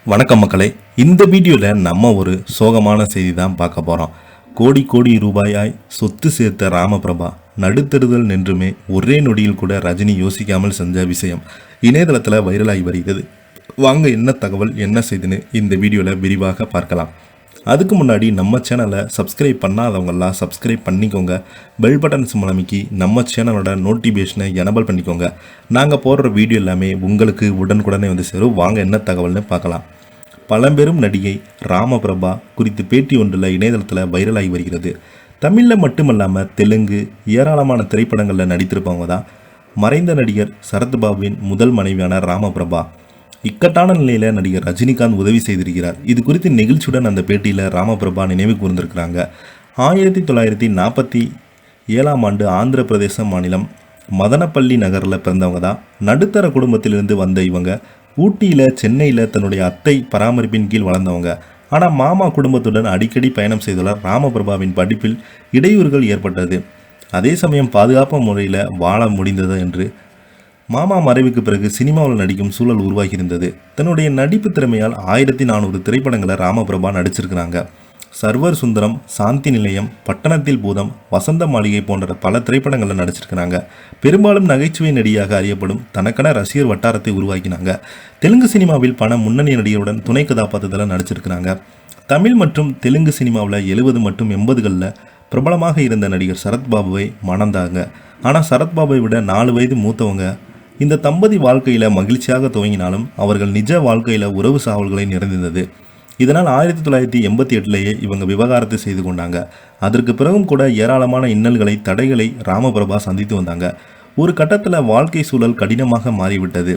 வணக்கம் மக்களே. இந்த வீடியோவில் நம்ம ஒரு சோகமான செய்தி தான் பார்க்க போகிறோம். கோடி கோடி ரூபாயாய் சொத்து சேர்த்த ராமபிரபா நடுத்தருதல் நின்றுமே ஒரே நொடியில் கூட ரஜினி யோசிக்காமல் செஞ்ச விஷயம் இணையதளத்தில் வைரலாகி வருகிறது. வாங்க என்ன தகவல் என்ன செய்துன்னு இந்த வீடியோவில் விரிவாக பார்க்கலாம். அதுக்கு முன்னாடி நம்ம சேனலை சப்ஸ்கிரைப் பண்ணாதவங்கெல்லாம் சப்ஸ்கிரைப் பண்ணிக்கோங்க. பெல் பட்டன் சிம்பல் அமைக்கி நம்ம சேனலோட நோட்டிஃபிகேஷனை எனபிள் பண்ணிக்கோங்க. நாங்கள் போடுற வீடியோ எல்லாமே உங்களுக்கு உடனுக்குடனே வந்து சேரும். வாங்க என்ன தகவல்னு பார்க்கலாம். பழம்பெரும் நடிகை ராமபிரபா குறித்து பேட்டி ஒன்றில் இணையதளத்தில் வைரலாகி வருகிறது. தமிழில் மட்டுமல்லாமல் தெலுங்கு ஏராளமான திரைப்படங்களில் நடித்திருப்பவங்க தான் மறைந்த நடிகர் சரத்பாபுவின் முதல் மனைவியான ராமபிரபா. இக்கட்டான நிலையில் நடிகர் ரஜினிகாந்த் உதவி செய்திருக்கிறார். இது குறித்து நெகிழ்ச்சியுடன் அந்த பேட்டியில் ராமபிரபா நினைவு கூர்ந்திருக்கிறாங்க. 1947ஆம் ஆண்டு ஆந்திர பிரதேச மாநிலம் மதனப்பள்ளி நகரில் பிறந்தவங்க தான். நடுத்தர குடும்பத்திலிருந்து வந்த இவங்க ஊட்டியில் சென்னையில் தன்னுடைய அத்தை பராமரிப்பின் கீழ் வளர்ந்தவங்க. ஆனால் மாமா குடும்பத்துடன் அடிக்கடி பயணம் செய்துள்ளார். ராமபிரபாவின் படிப்பில் இடையூறுகள் ஏற்பட்டது. அதே சமயம் பாதுகாப்பான முறையில் வாழ முடிந்தது என்று மாமா மறைவுக்கு பிறகு சினிமாவில் நடிக்கும் சூழல் உருவாகியிருந்தது. தன்னுடைய நடிப்பு திறமையால் 1400 திரைப்படங்களை ராமபிரபா நடிச்சிருக்கிறாங்க. சர்வர் சுந்தரம், சாந்தி நிலையம், பட்டணத்தில் பூதம், வசந்த மாளிகை போன்ற பல திரைப்படங்களில் நடிச்சிருக்கிறாங்க. பெரும்பாலும் நகைச்சுவை நடிகையாக அறியப்படும் தனக்கென ரசிகர் வட்டாரத்தை உருவாக்கினாங்க. தெலுங்கு சினிமாவில் பல முன்னணி நடிகருடன் துணை கதாபாத்திரத்தில் நடிச்சிருக்கிறாங்க. தமிழ் மற்றும் தெலுங்கு சினிமாவில் 70 மற்றும் 80களில் பிரபலமாக இருந்த நடிகர் சரத்பாபுவை மணந்தாங்க. ஆனால் சரத்பாபுவை விட 4 வயது மூத்தவங்க. இந்த தம்பதி வாழ்க்கையில் மகிழ்ச்சியாக துவங்கினாலும் அவர்கள் நிஜ வாழ்க்கையில் உறவு சாவல்களை நிறைந்தது. இதனால் 1988லேயே இவங்க விவாகரத்து செய்து கொண்டாங்க. அதற்கு பிறகும் கூட ஏராளமான இன்னல்களை தடைகளை ராமபிரபா சந்தித்து வந்தாங்க. ஒரு கட்டத்தில் வாழ்க்கை சூழல் கடினமாக மாறிவிட்டது.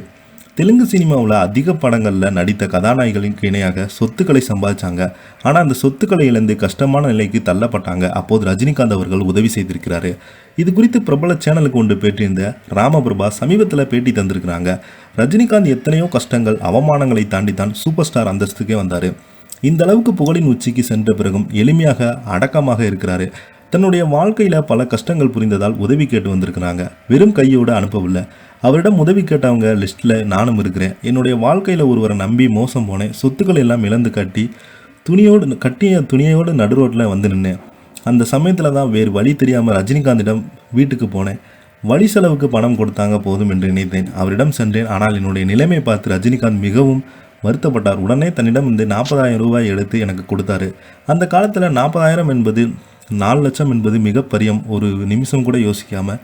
தெலுங்கு சினிமாவில் அதிக படங்களில் நடித்த கதாநாயகிகளுக்கு இணையாக சொத்துக்களை சம்பாதிச்சாங்க. ஆனால் அந்த சொத்துக்களை இழந்து கஷ்டமான நிலைக்கு தள்ளப்பட்டாங்க. அப்போது ரஜினிகாந்த் அவர்கள் உதவி செய்திருக்கிறாரு. இது குறித்து பிரபல சேனலுக்கு ஒன்று பேட்டியிருந்த ராமபிரபா சமீபத்தில் பேட்டி தந்திருக்கிறாங்க. ரஜினிகாந்த் எத்தனையோ கஷ்டங்கள் அவமானங்களை தாண்டித்தான் சூப்பர் ஸ்டார் அந்தஸ்துக்கே வந்தார். இந்த அளவுக்கு புகழின் உச்சிக்கு சென்ற பிறகும் எளிமையாக அடக்கமாக இருக்கிறாரு. தன்னுடைய வாழ்க்கையில் பல கஷ்டங்கள் புரிந்ததால் உதவி கேட்டு வந்திருக்கிறாங்க. வெறும் கையோடு அனுப்பவில்லை. அவரிடம் உதவி கேட்டவங்க லிஸ்ட்டில் நானும் இருக்கிறேன். என்னுடைய வாழ்க்கையில் ஒருவரை நம்பி மோசம் போனேன். சொத்துக்கள் எல்லாம் இழந்து கட்டிய துணியோடு நடு ரோட்டில் வந்து நின்னேன். அந்த சமயத்தில் தான் வேறு வழி தெரியாமல் ரஜினிகாந்திடம் வீட்டுக்கு போனேன். வழி செலவுக்கு பணம் கொடுத்தாங்க போதும் என்று நினைத்தேன். அவரிடம் சென்றேன். ஆனால் என்னுடைய நிலைமை பார்த்து ரஜினிகாந்த் மிகவும் வருத்தப்பட்டார். உடனே தன்னிடம் இந்த 40,000 ரூபாய் எடுத்து எனக்கு கொடுத்தாரு. அந்த காலத்தில் 40,000 என்பது 4 லட்சம் என்பது மிக பரியம். ஒரு நிமிஷம் கூட யோசிக்காமல்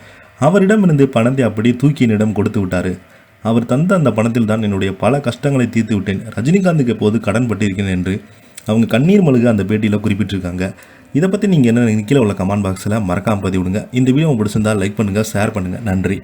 அவரிடமிருந்து பணத்தை அப்படியே தூக்கி என்னிடம் கொடுத்து விட்டார். அவர் தந்த அந்த பணத்தில் தான் என்னுடைய பல கஷ்டங்களை தீர்த்து விட்டேன். ரஜினிகாந்துக்கு எப்போது கடன் பட்டிருக்கேன் என்று அவங்க கண்ணீர் மல்க அந்த பேட்டியில் குறிப்பிட்டிருக்காங்க. இதை பற்றி நீங்கள் என்ன கீழே உள்ள கமெண்ட் பாக்ஸில் மறக்காமல் பதிவிடுங்க. இந்த வீடியோ பிடிச்சிருந்தால் லைக் பண்ணுங்கள், ஷேர் பண்ணுங்கள். நன்றி.